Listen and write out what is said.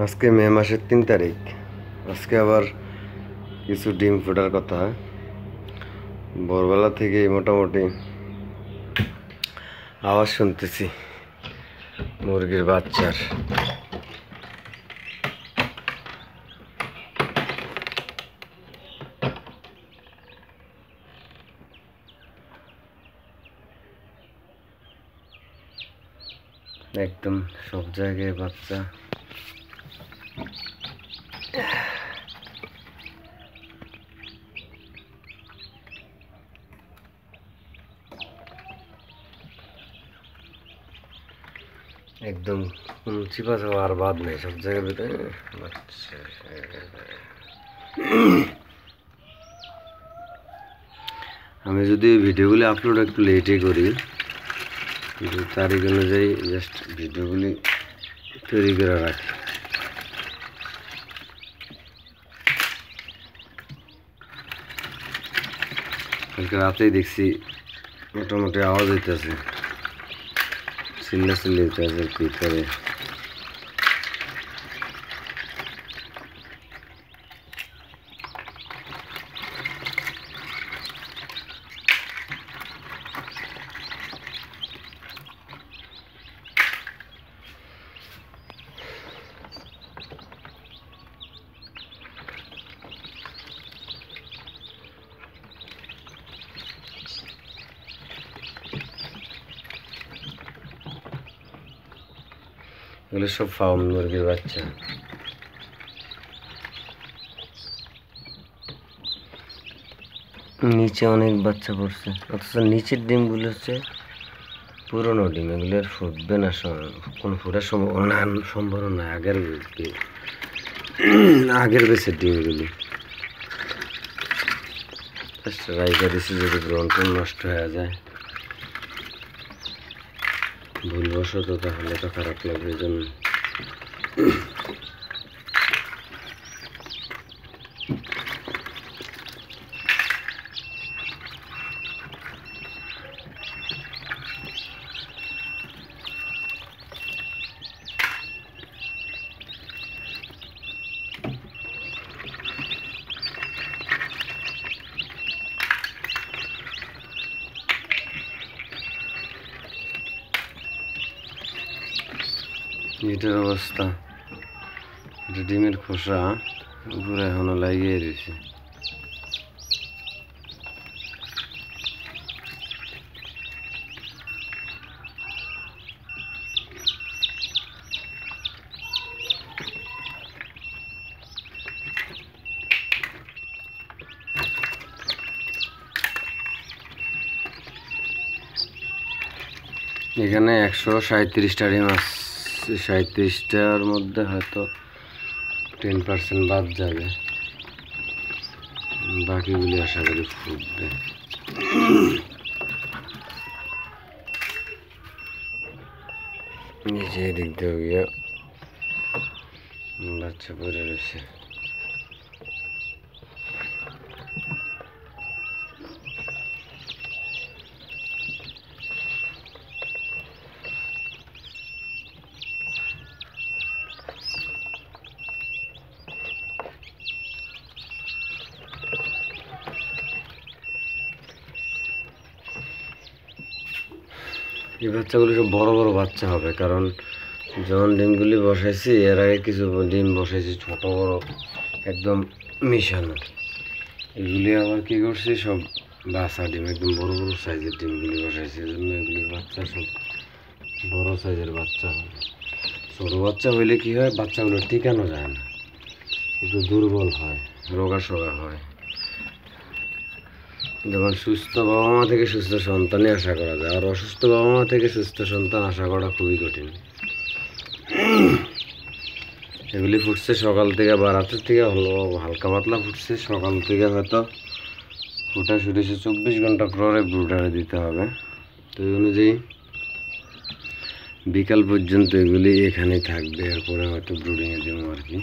আজকে মে মাসের 3 তারিখ। আজকে আবার কিছু ডিম ফোটার কথা। ভোরবেলা থেকে মোটামুটি আওয়াজ শুনতেছি মুরগির বাচ্চার। একদম সব জায়গায় বাচ্চা। একদম কোন চিপা চাপা আর বাদ নেই, সব জায়গার ভিতরে বাচ্চা। আমি যদি ভিডিওগুলি আপলোড একটু লেটে করি, তারিখ অনুযায়ী জাস্ট ভিডিওগুলি তৈরি করে রাখি। কালকে রাতেই দেখছি মোটামুটি আওয়াজ হইতেছে, চিল্লাচিল্লি হইতেছে ভিতরে। এগুলো সব ফার্ম মুরগির বাচ্চা। নিচে অনেক বাচ্চা পড়ছে, অথচ নিচের ডিমগুলো হচ্ছে পুরনো ডিম। এগুলো আর ফুটবে না, কোনো ফুটার সম্ভাবনা নাই। আগের বেছের ডিমগুলি রাইখা দিছি, যদি গ্রহণ নষ্ট হয়ে যায় ভুলবশত, তাহলে তো খারাপ লাগবে। এই জন্য এটার অবস্থা, এটা ডিমের খোসা উপরে এখনো লাগিয়ে রয়েছে। এখানে 137টা ডিম আছে। 37টার মধ্যে হয়তো 10% বাদ যাবে, বাকিগুলি আশা করি ফুটবে। নিচে এদিক দিয়ে গিয়ে বাচ্চা পড়ে রয়েছে। এই বাচ্চাগুলি সব বড় বড় বাচ্চা হবে, কারণ যখন ডিমগুলি বসাইছি এর আগে কিছু ডিম বসাইছি ছোট বড় একদম মিশানো। এগুলি আবার কি করছি, সব বাচ্চা ডিম, একদম বড় বড় সাইজের ডিমগুলি বসাইছি। এই জন্য এগুলির বাচ্চা সব বড় সাইজের বাচ্চা হবে। ছোটো বাচ্চা হইলে কি হয়, বাচ্চাগুলো টিকানো যায় না, একটু দুর্বল হয়, রোগা হয়। যেমন সুস্থ বাবা মা থেকে সুস্থ সন্তানই আশা করা যায়, আর অসুস্থ বাবা মা থেকে সুস্থ সন্তান আশা করা খুবই কঠিন। এগুলি ফুটছে সকাল থেকে বা রাতের থেকে, হলো হালকা পাতলা ফুটছে সকাল থেকে, হয়তো ফুটা শুরুছে 24 ঘন্টা পরে ব্রুডারে দিতে হবে। তো এই অনুযায়ী বিকাল পর্যন্ত এগুলি এখানেই থাকবে, এরপরে হয়তো ব্রুডিংয়ে দেবো আর কি।